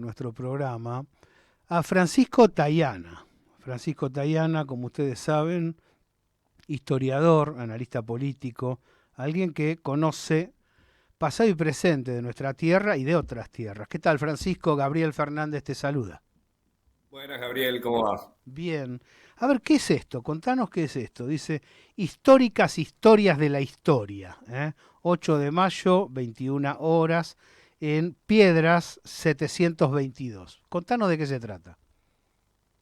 nuestro programa a Francisco Tayana. Francisco Tayana, como ustedes saben, historiador, analista político, alguien que conoce pasado y presente de nuestra tierra y de otras tierras. ¿Qué tal, Francisco? Gabriel Fernández te saluda. Buenas, Gabriel, ¿cómo va? Bien. A ver, ¿qué es esto? Contanos qué es esto. Dice, históricas historias de la historia. 8 de mayo, 21 horas, en Piedras 722. Contanos de qué se trata.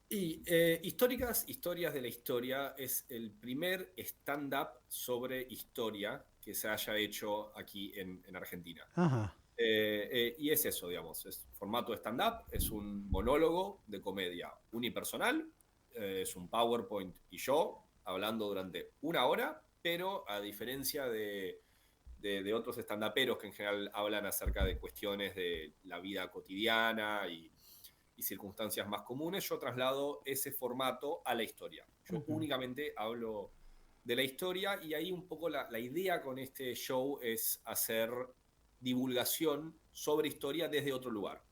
Y Históricas Historias de la Historia es el primer stand-up sobre historia que se haya hecho aquí en Argentina. Ajá. Y es eso, digamos, es formato de stand-up, es un monólogo de comedia unipersonal, es un PowerPoint y yo hablando durante una hora, pero a diferencia de otros stand-uperos que en general hablan acerca de cuestiones de la vida cotidiana y circunstancias más comunes, yo traslado ese formato a la historia. Yo Ujú. únicamente hablo de la historia y ahí un poco la idea con este show es hacer divulgación sobre historia desde otro lugar.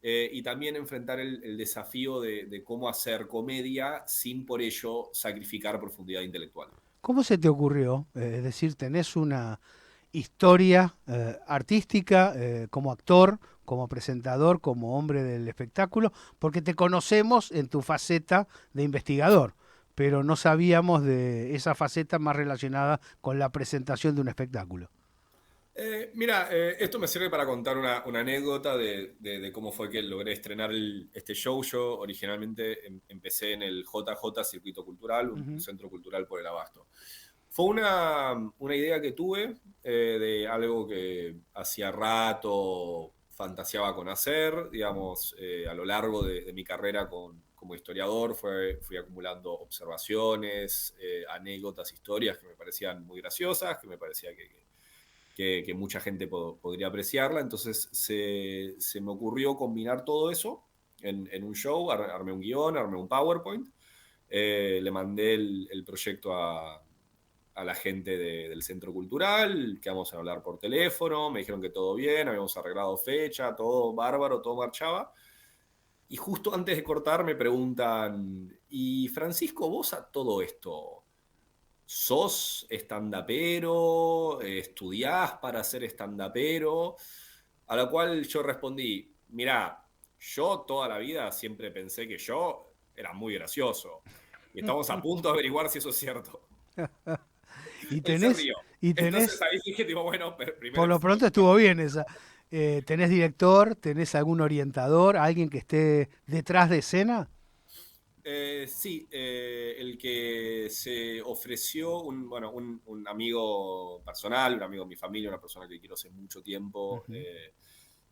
Y también enfrentar el desafío de cómo hacer comedia sin por ello sacrificar profundidad intelectual. ¿Cómo se te ocurrió? Es decir, tenés una historia artística como actor, como presentador, como hombre del espectáculo, porque te conocemos en tu faceta de investigador, pero no sabíamos de esa faceta más relacionada con la presentación de un espectáculo. Mira, esto me sirve para contar una anécdota de cómo fue que logré estrenar este show. Yo originalmente empecé en el JJ Circuito Cultural, un Ujú. centro cultural por el Abasto. Fue una idea que tuve de algo que hacía rato fantaseaba con hacer, digamos, a lo largo de mi carrera como historiador fui acumulando observaciones, anécdotas, historias que me parecían muy graciosas, que me parecía que mucha gente podría apreciarla. Entonces se me ocurrió combinar todo eso en un show, armé un guión, armé un PowerPoint, le mandé el proyecto a la gente del centro cultural, que vamos a hablar por teléfono, me dijeron que todo bien, habíamos arreglado fecha, todo bárbaro, todo marchaba. Y justo antes de cortar me preguntan, ¿y Francisco, vos a todo esto? ¿Sos estandapero? ¿Estudiás para ser estandapero? A lo cual yo respondí, mirá, yo toda la vida siempre pensé que yo era muy gracioso. Y estamos a punto de averiguar si eso es cierto. Y Él se tenés, rió. y Entonces tenés, ahí dije, tipo, bueno, por primero lo pronto estuvo bien esa. ¿Tenés director? ¿Tenés algún orientador? ¿Alguien que esté detrás de escena? sí, el que se ofreció, bueno, un amigo personal, un amigo de mi familia, una persona que quiero hace mucho tiempo, Ujú.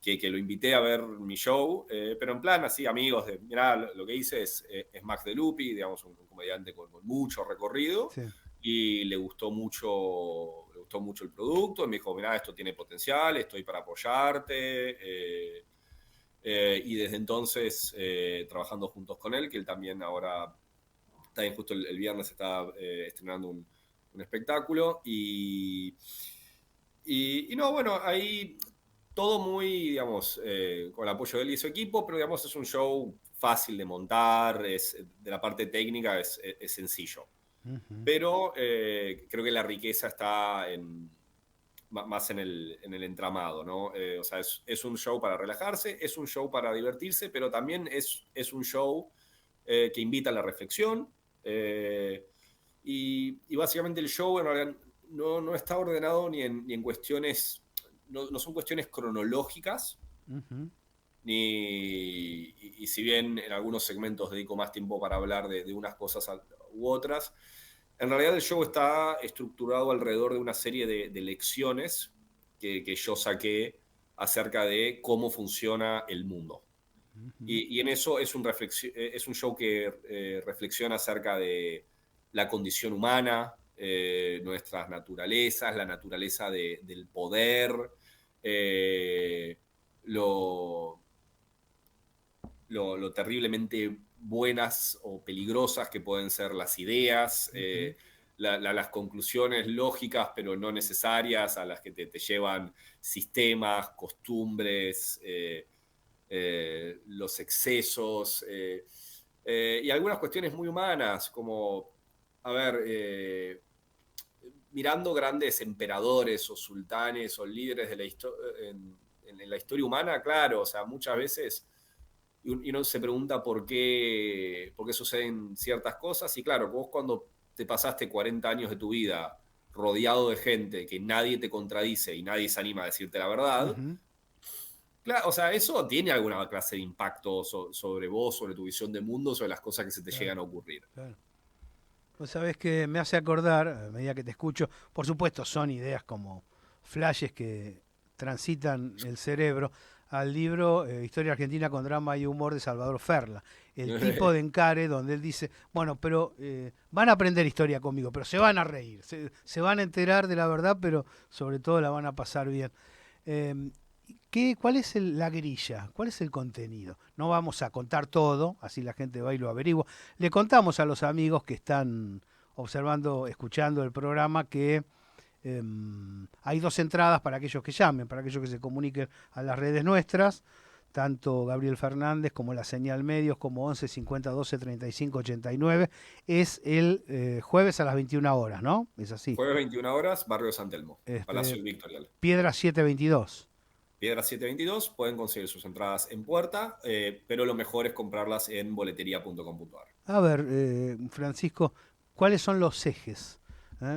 que lo invité a ver mi show, pero en plan así, amigos, mirá, lo que hice es Max de Lupi, digamos, un comediante con mucho recorrido, Sí. y le gustó mucho el producto, y me dijo, mirá, esto tiene potencial, estoy para apoyarte, y desde entonces trabajando juntos con él, que él también ahora, también justo el viernes está estrenando un espectáculo, y no, bueno, ahí todo muy, digamos, con el apoyo de él y su equipo, pero digamos es un show fácil de montar, de la parte técnica es sencillo. Ujú. Pero creo que la riqueza está más en el entramado, ¿no? O sea, es un show para relajarse, es un show para divertirse, pero también es un show que invita a la reflexión. Y básicamente el show en realidad no está ordenado ni en cuestiones, no son cuestiones cronológicas, Ujú. y si bien en algunos segmentos dedico más tiempo para hablar de unas cosas u otras, en realidad el show está estructurado alrededor de una serie de lecciones que yo saqué acerca de cómo funciona el mundo. Ujú. Y en eso es un show que reflexiona acerca de la condición humana, nuestras naturalezas, la naturaleza del poder, eh, lo, lo terriblemente buenas o peligrosas que pueden ser las ideas, Ujú. las conclusiones lógicas pero no necesarias a las que te llevan sistemas, costumbres, los excesos y algunas cuestiones muy humanas, como, a ver, mirando grandes emperadores o sultanes o líderes de la en la historia humana, claro, o sea, muchas veces y uno se pregunta por qué suceden ciertas cosas. Y claro, vos cuando te pasaste 40 años de tu vida rodeado de gente que nadie te contradice y nadie se anima a decirte la verdad, Ujú, claro, o sea, eso tiene alguna clase de impacto sobre vos, sobre tu visión de mundo, sobre las cosas que se te claro, llegan a ocurrir. claro. Vos sabés que me hace acordar, a medida que te escucho, por supuesto son ideas como flashes que transitan el cerebro, al libro Historia Argentina con drama y humor de Salvador Ferla. El tipo de encare donde él dice, bueno, pero van a aprender historia conmigo, pero se van a reír, se van a enterar de la verdad, pero sobre todo la van a pasar bien. Eh, ¿Cuál es la grilla? ¿Cuál es el contenido? No vamos a contar todo, así la gente va y lo averigua. Le contamos a los amigos que están observando, escuchando el programa que hay dos entradas para aquellos que llamen, para aquellos que se comuniquen a las redes nuestras, tanto Gabriel Fernández como la Señal Medios, como 11 50 12 35 89. Es el jueves a las 21 horas, ¿no? Es así. Jueves 21 horas, Barrio San Telmo, Este, Palacio Victorial. Piedra 722. Piedra 722, pueden conseguir sus entradas en puerta, pero lo mejor es comprarlas en boletería.com.ar. A ver, Francisco, ¿cuáles son los ejes?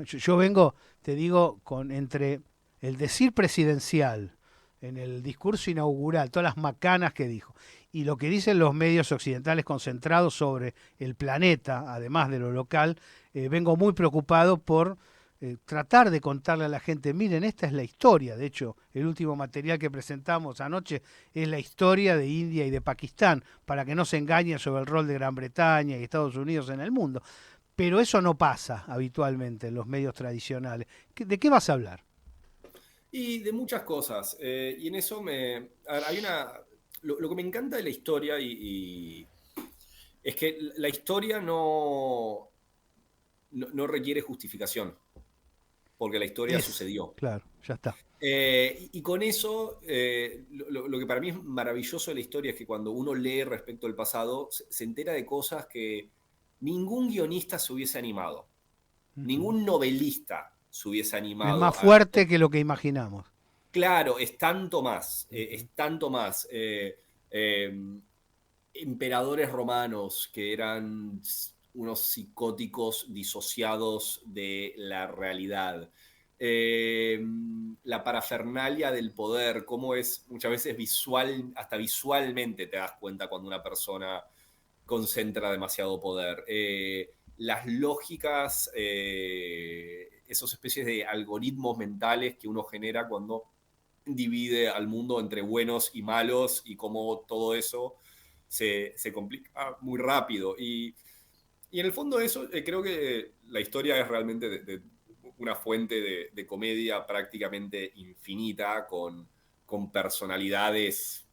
Yo vengo, te digo, con entre el decir presidencial en el discurso inaugural, todas las macanas que dijo, y lo que dicen los medios occidentales concentrados sobre el planeta, además de lo local, vengo muy preocupado por tratar de contarle a la gente, miren, esta es la historia. De hecho, el último material que presentamos anoche es la historia de India y de Pakistán, para que no se engañen sobre el rol de Gran Bretaña y Estados Unidos en el mundo. Pero eso no pasa habitualmente en los medios tradicionales. ¿De qué vas a hablar? Y de muchas cosas. Y en eso a ver, hay una. Lo que me encanta de la historia es que la historia no requiere justificación, porque la historia sucedió. Claro, ya está. Y con eso, lo que para mí es maravilloso de la historia es que cuando uno lee respecto al pasado, se entera de cosas que ningún guionista se hubiese animado, Ujú. ningún novelista se hubiese Es más animado a. fuerte que lo que imaginamos. Claro, es tanto más, Ujú. es tanto más. Eh, Emperadores romanos que eran unos psicóticos disociados de la realidad. Eh, la parafernalia del poder, cómo es muchas veces visual, hasta visualmente te das cuenta cuando una persona concentra demasiado poder. Las lógicas, esas especies de algoritmos mentales que uno genera cuando divide al mundo entre buenos y malos y cómo todo eso se complica muy rápido. Y en el fondo eso, creo que la historia es realmente de una fuente de comedia prácticamente infinita, con personalidades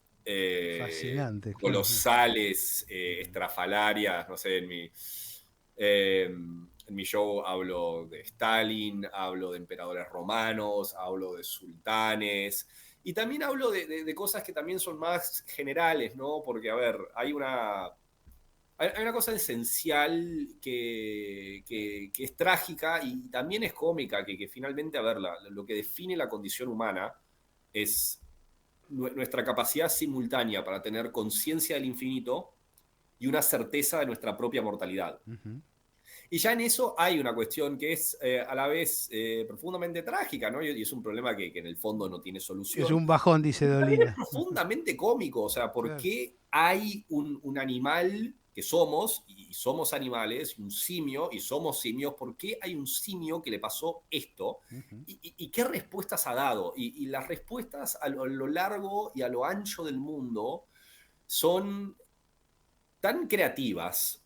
Fascinante, claro. colosales, estrafalarias, no sé, en mi show hablo de Stalin, hablo de emperadores romanos, hablo de sultanes, y también hablo de cosas que también son más generales, ¿no? Porque, a ver, hay una cosa esencial que es trágica y también es cómica, que finalmente, a ver, lo que define la condición humana es nuestra capacidad simultánea para tener conciencia del infinito y una certeza de nuestra propia mortalidad. Ujú. Y ya en eso hay una cuestión que es a la vez profundamente trágica, ¿no? Y es un problema que en el fondo no tiene Es solución. un bajón, dice Y también es Dolina. profundamente cómico, o sea, ¿por Claro. qué hay un animal que somos, y somos animales, un simio, y somos simios? ¿Por qué hay un simio que le pasó esto? Ujú. ¿Y qué respuestas ha dado? Y las respuestas a lo largo y a lo ancho del mundo son tan creativas,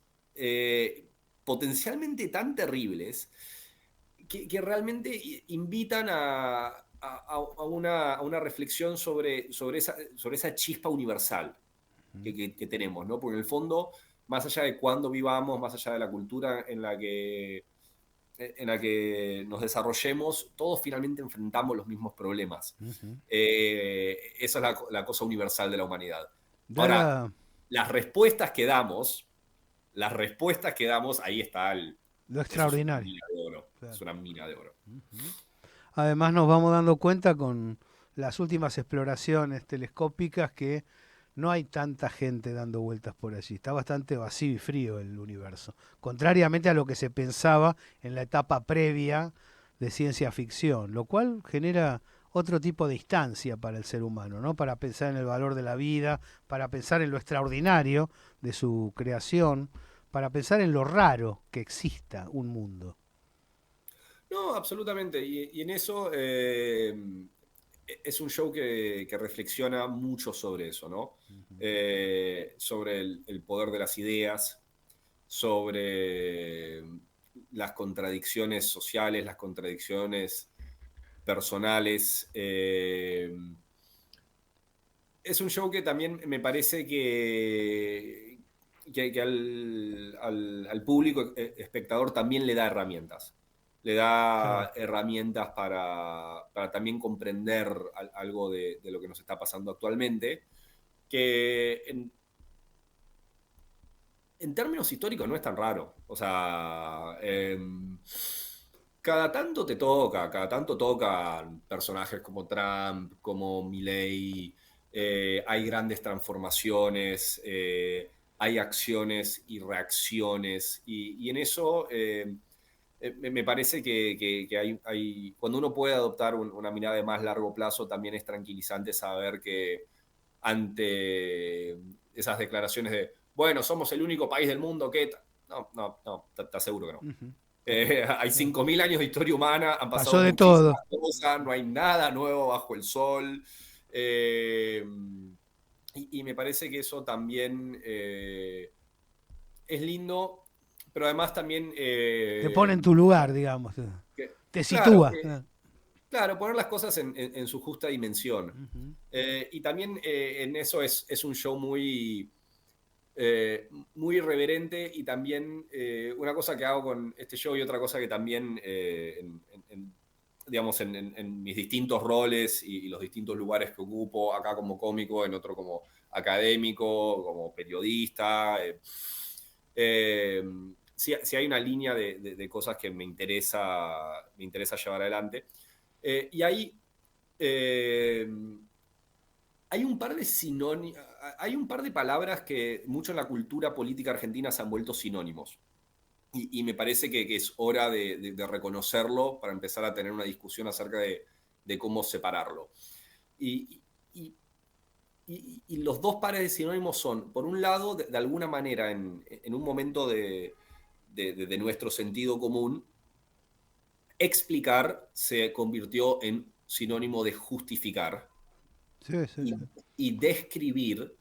potencialmente tan terribles, que realmente invitan a una reflexión sobre esa chispa universal que tenemos, ¿no? Porque en el fondo, más allá de cuándo vivamos, más allá de la cultura en la que nos desarrollemos, todos finalmente enfrentamos los mismos problemas. Ujú. Esa es la cosa universal de la humanidad. Ahora, las respuestas que damos, ahí está lo eso es una extraordinario. mina de oro. Claro. Es una mina de oro. Además nos vamos dando cuenta con las últimas exploraciones telescópicas que no hay tanta gente dando vueltas por allí. Está bastante vacío y frío el universo. Contrariamente a lo que se pensaba en la etapa previa de ciencia ficción, lo cual genera otro tipo de instancia para el ser humano, ¿no? Para pensar en el valor de la vida, para pensar en lo extraordinario de su creación, para pensar en lo raro que exista un mundo. No, absolutamente. Y en eso es un show que reflexiona mucho sobre eso, ¿no? Sobre el poder de las ideas, sobre las contradicciones sociales, las contradicciones personales. Es un show que también me parece que al público espectador también le da herramientas. Le Claro. da herramientas para también comprender algo de lo que nos está pasando actualmente, que en términos históricos no es tan raro. O sea, cada tanto tocan personajes como Trump, como Milei, hay grandes transformaciones, hay acciones y reacciones, y en eso me parece que cuando uno puede adoptar una mirada de más largo plazo, también es tranquilizante saber que ante esas declaraciones de, bueno, somos el único país del mundo que... No, no, no, te aseguro que no. Ujú. Hay 5.000 años de historia humana, han pasado Pasó de todo. muchísimas cosas, no hay nada nuevo bajo el sol. Eh, y me parece que eso también es lindo, pero además también... Te pone en tu lugar, digamos. Te claro, sitúa. claro, poner las cosas en su justa dimensión. Ujú. Y también en eso es un show muy irreverente, y también una cosa que hago con este show y otra cosa que también digamos, en mis distintos roles y los distintos lugares que ocupo, acá como cómico, en otro como académico, como periodista. Eh, si hay una línea de cosas que me interesa llevar adelante. Y ahí eh, hay un par de hay un par de palabras que mucho en la cultura política argentina se han vuelto sinónimos. Y me parece que es hora de reconocerlo para empezar a tener una discusión acerca de cómo separarlo. Y, y- y los dos pares de sinónimos son, por un lado, de alguna manera, en un momento de nuestro sentido común, explicar se convirtió en sinónimo de justificar, Sí, sí, y, sí. y describir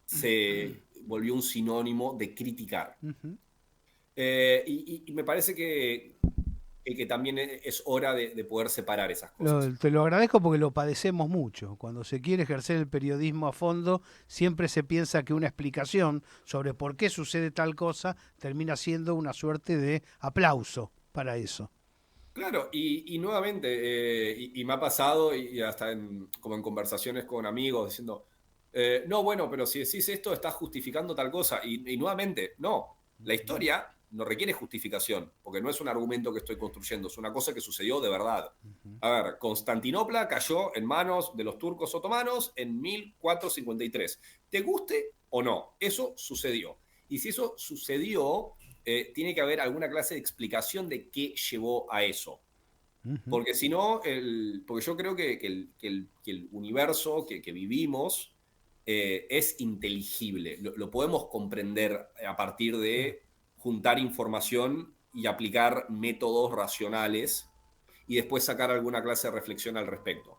se volvió un sinónimo de criticar. Ujú. Y me parece que también es hora de poder separar esas cosas. Te lo agradezco porque lo padecemos mucho. Cuando se quiere ejercer el periodismo a fondo, siempre se piensa que una explicación sobre por qué sucede tal cosa termina siendo una suerte de aplauso para eso. Claro, y nuevamente, y me ha pasado, y hasta como en conversaciones con amigos, diciendo, no, bueno, pero si decís esto, estás justificando tal cosa. Y nuevamente, no, la historia no requiere justificación, porque no es un argumento que estoy construyendo, es una cosa que sucedió de verdad. A ver, Constantinopla cayó en manos de los turcos otomanos en 1453. ¿Te guste o no? Eso sucedió. Y si eso sucedió, tiene que haber alguna clase de explicación de qué llevó a eso. Ujú. Porque si no, porque yo creo que el universo que vivimos es inteligible. Lo podemos comprender a partir Claro. de juntar información y aplicar métodos racionales y después sacar alguna clase de reflexión al respecto.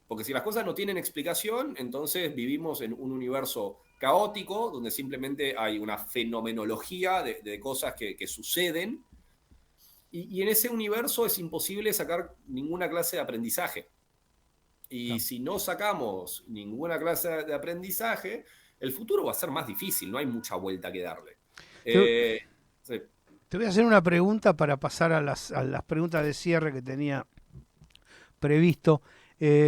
Porque si las cosas no tienen explicación, entonces vivimos en un universo caótico donde simplemente hay una fenomenología de cosas que suceden, y en ese universo es imposible sacar ninguna clase de aprendizaje. Y Claro. si no sacamos ninguna clase de aprendizaje, el futuro va a ser más difícil, no hay mucha vuelta que darle. Te, Eh, sí. te voy a hacer una pregunta para pasar a las preguntas de cierre que tenía previsto.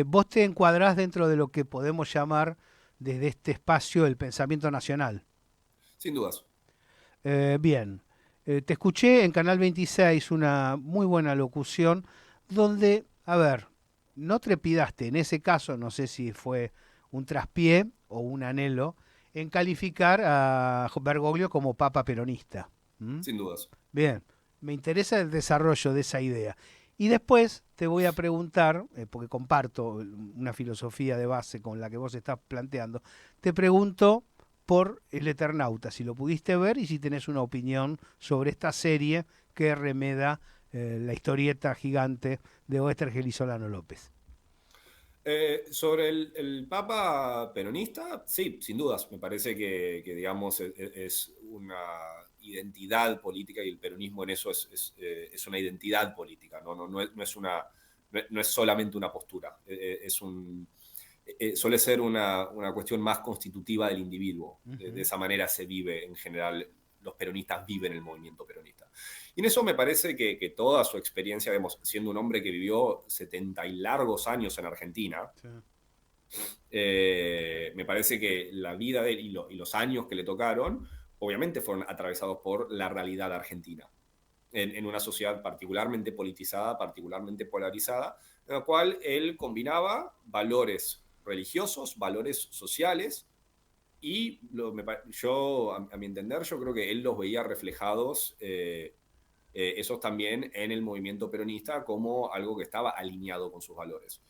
¿Vos te encuadrás dentro de lo que podemos llamar desde este espacio del pensamiento nacional. Sin dudas. Bien, te escuché en Canal 26 una muy buena locución donde, a ver, no trepidaste, en ese caso, no sé si fue un traspié o un anhelo, en calificar a Bergoglio como papa peronista. ¿Mm? Sin dudas. Bien, me interesa el desarrollo de esa idea. Y después te voy a preguntar, porque comparto una filosofía de base con la que vos estás planteando, te pregunto por El Eternauta, si lo pudiste ver y si tenés una opinión sobre esta serie que remeda la historieta gigante de Oestergel y Solano López. Sobre el Papa peronista, sí, sin dudas. Me parece que, digamos, es una identidad política y el peronismo en eso es una identidad política, no es solamente una postura, suele ser una cuestión más constitutiva del individuo. De esa manera se vive en general, los peronistas viven el movimiento peronista. Y en eso me parece que toda su experiencia, vemos, siendo un hombre que vivió 70 y largos años en Argentina, Sí. me parece que la vida de él y los años que le tocaron, obviamente fueron atravesados por la realidad argentina, en una sociedad particularmente politizada, particularmente polarizada, en la cual él combinaba valores religiosos, valores sociales, y yo, a mi entender, yo creo que él los veía reflejados, esos también en el movimiento peronista, como algo que estaba alineado con sus valores.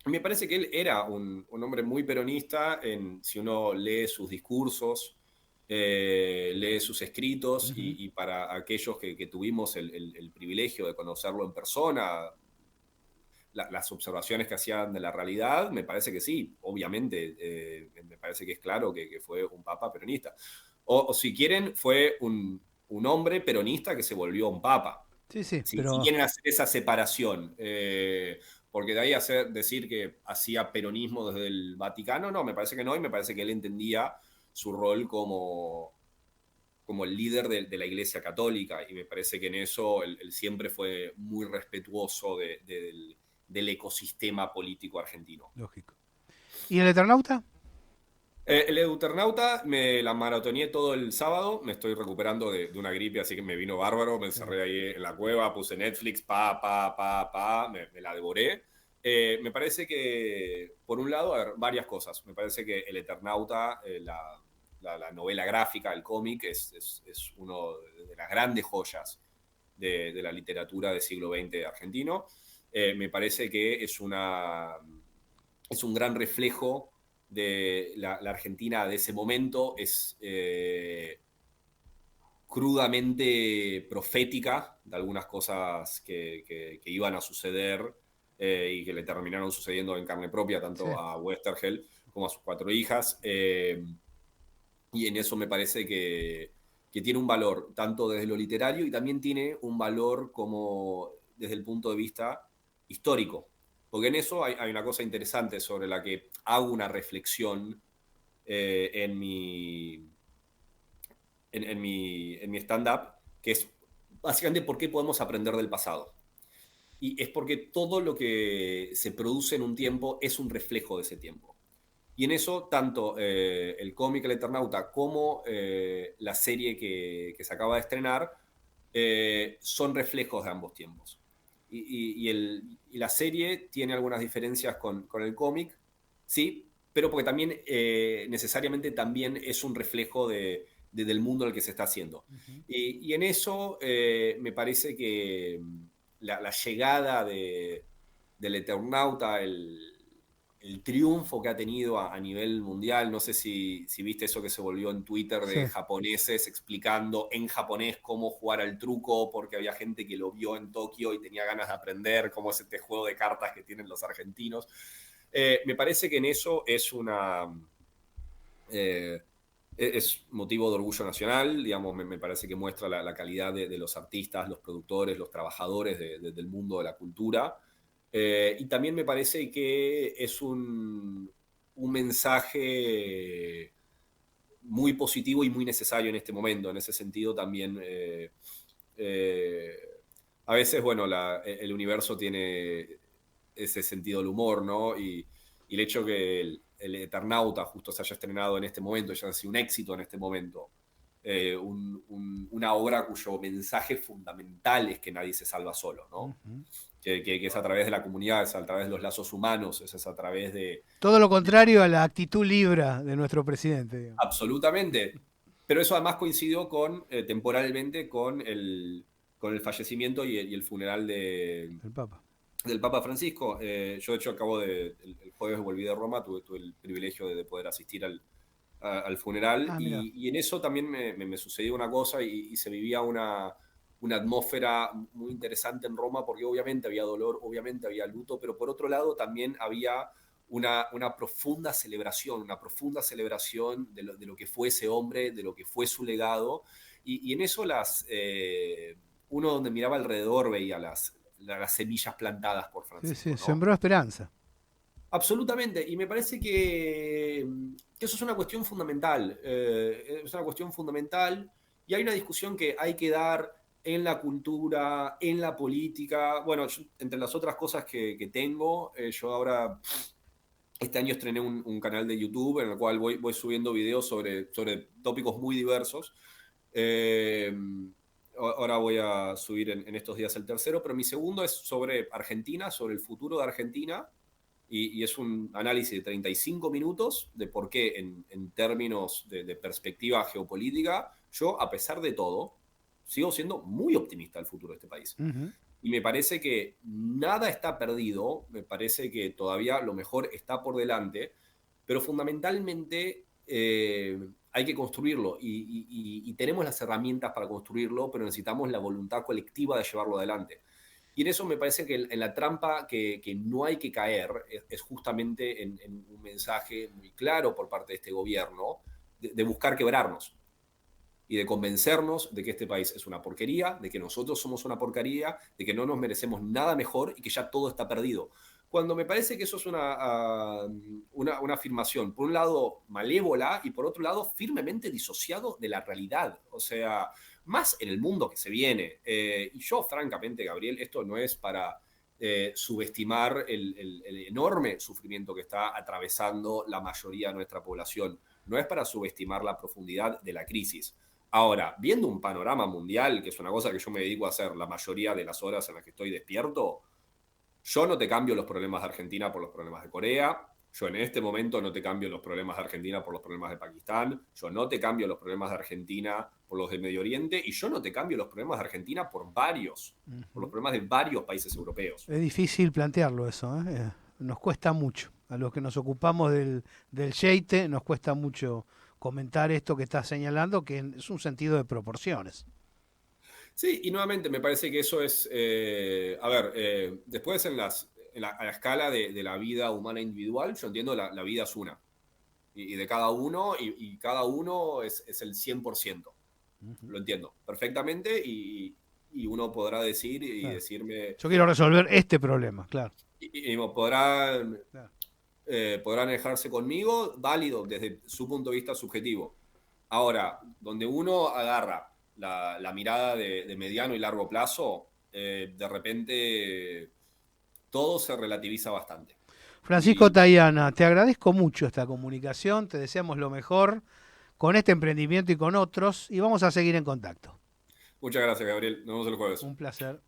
Me parece que él era un hombre muy peronista, si uno lee sus discursos, lee sus escritos, Ujú. y para aquellos que tuvimos el privilegio de conocerlo en persona, las observaciones que hacían de la realidad, me parece que sí, obviamente, me parece que es claro que fue un papa peronista. O si quieren, fue un hombre peronista que se volvió un papa. Sí, sí, Si pero quieren hacer esa separación, porque de ahí decir que hacía peronismo desde el Vaticano, no, me parece que no, y me parece que él entendía su rol como el líder de la Iglesia Católica, y me parece que en eso él siempre fue muy respetuoso del ecosistema político argentino. lógico. ¿Y el Eternauta? El Eternauta me la maratoneé todo el sábado, me estoy recuperando de una gripe, así que me vino bárbaro, me Claro. encerré ahí en la cueva, puse Netflix, me la devoré. Me parece que, por un lado, a ver, varias cosas. Me parece que El Eternauta, la novela gráfica, el cómic, es uno de las grandes joyas de la literatura del siglo XX argentino. Me parece que es un gran reflejo de la Argentina de ese momento, es crudamente profética de algunas cosas que iban a suceder, y que le terminaron sucediendo en carne propia, Sí. tanto a Westergel como a sus 4 hijas. Y en eso me parece que tiene un valor, tanto desde lo literario, y también tiene un valor como desde el punto de vista histórico. Porque en eso hay una cosa interesante sobre la que hago una reflexión, en mi stand-up, que es básicamente por qué podemos aprender del pasado. Y es porque todo lo que se produce en un tiempo es un reflejo de ese tiempo. Y en eso, tanto el cómic El Eternauta como la serie que se acaba de estrenar, son reflejos de ambos tiempos. Y la serie tiene algunas diferencias con el cómic, sí, pero porque también necesariamente también es un reflejo del mundo en el que se está haciendo. Ujú. Y en eso me parece que la llegada del Eternauta, el triunfo que ha tenido a nivel mundial. No sé si viste eso que se volvió en Twitter Sí. de japoneses explicando en japonés cómo jugar al truco, porque había gente que lo vio en Tokio y tenía ganas de aprender cómo es este juego de cartas que tienen los argentinos. Me parece que en eso eh, es motivo de orgullo nacional, digamos. Me parece que muestra la calidad de los artistas, los productores, los trabajadores del mundo de la cultura. Y también me parece que es un mensaje muy positivo y muy necesario en este momento. En ese sentido también, eh, a veces, bueno, el universo tiene ese sentido del humor, ¿no? Y el hecho que el Eternauta justo se haya estrenado en este momento, ya ha sido un éxito en este momento, una obra cuyo mensaje fundamental es que nadie se salva solo, ¿no? Que es a través de la comunidad, es a través de los lazos humanos, es a través de... Todo lo contrario a la actitud libra de nuestro presidente, digamos. Absolutamente. Pero eso además coincidió temporalmente con el fallecimiento y el funeral El Papa. del Papa Francisco. Yo, de hecho, el jueves volví de Roma, tuve el privilegio de poder asistir al funeral, y en eso también me sucedió una cosa y se vivía una atmósfera muy interesante en Roma, porque obviamente había dolor, obviamente había luto, pero por otro lado también había una profunda celebración de lo que fue ese hombre, de lo que fue su legado, y en eso uno donde miraba alrededor veía las semillas plantadas por Francisco. Sí, ¿no? sembró esperanza. Absolutamente, y me parece que eso es una cuestión fundamental, y hay una discusión que hay que dar en la cultura, en la política. Bueno, entre las otras cosas que tengo, yo ahora, este año estrené un canal de YouTube en el cual voy subiendo videos sobre tópicos muy diversos. Ahora voy a subir en estos días el tercero, pero mi segundo es sobre Argentina, sobre el futuro de Argentina. Y es un análisis de 35 minutos de por qué, en términos de perspectiva geopolítica, yo, a pesar de todo, sigo siendo muy optimista del futuro de este país. Y me parece que nada está perdido, me parece que todavía lo mejor está por delante, pero fundamentalmente hay que construirlo y tenemos las herramientas para construirlo, pero necesitamos la voluntad colectiva de llevarlo adelante. Y en eso me parece que en la trampa que no hay que caer es justamente en un mensaje muy claro por parte de este gobierno de buscar quebrarnos y de convencernos de que este país es una porquería, de que nosotros somos una porquería, de que no nos merecemos nada mejor y que ya todo está perdido. Cuando me parece que eso es una afirmación, por un lado malévola y por otro lado firmemente disociado de la realidad. O sea, más en el mundo que se viene. Y yo, francamente, Gabriel, esto no es para subestimar el enorme sufrimiento que está atravesando la mayoría de nuestra población. No es para subestimar la profundidad de la crisis. Ahora, viendo un panorama mundial, que es una cosa que yo me dedico a hacer la mayoría de las horas en las que estoy despierto, yo no te cambio los problemas de Argentina por los problemas de Corea. Yo en este momento no te cambio los problemas de Argentina por los problemas de Pakistán. Yo no te cambio los problemas de Argentina por los del Medio Oriente. Y yo no te cambio los problemas de Argentina por los problemas de varios países europeos. Es difícil plantearlo eso, ¿eh? Nos cuesta mucho. A los que nos ocupamos del Yeite nos cuesta mucho comentar esto que estás señalando, que es un sentido de proporciones. Sí, y nuevamente me parece que eso es, después a la escala de la vida humana individual, yo entiendo la vida es una, y de cada uno, y cada uno es el 100%. Lo entiendo perfectamente, y uno podrá decir y claro. Decirme... Yo quiero resolver este problema, claro. Y podrán alejarse conmigo, válido desde su punto de vista subjetivo. Ahora, donde uno agarra la mirada de mediano y largo plazo, de repente todo se relativiza bastante. Francisco Tayana, te agradezco mucho esta comunicación, te deseamos lo mejor con este emprendimiento y con otros, y vamos a seguir en contacto. Muchas gracias, Gabriel. Nos vemos el jueves. Un placer.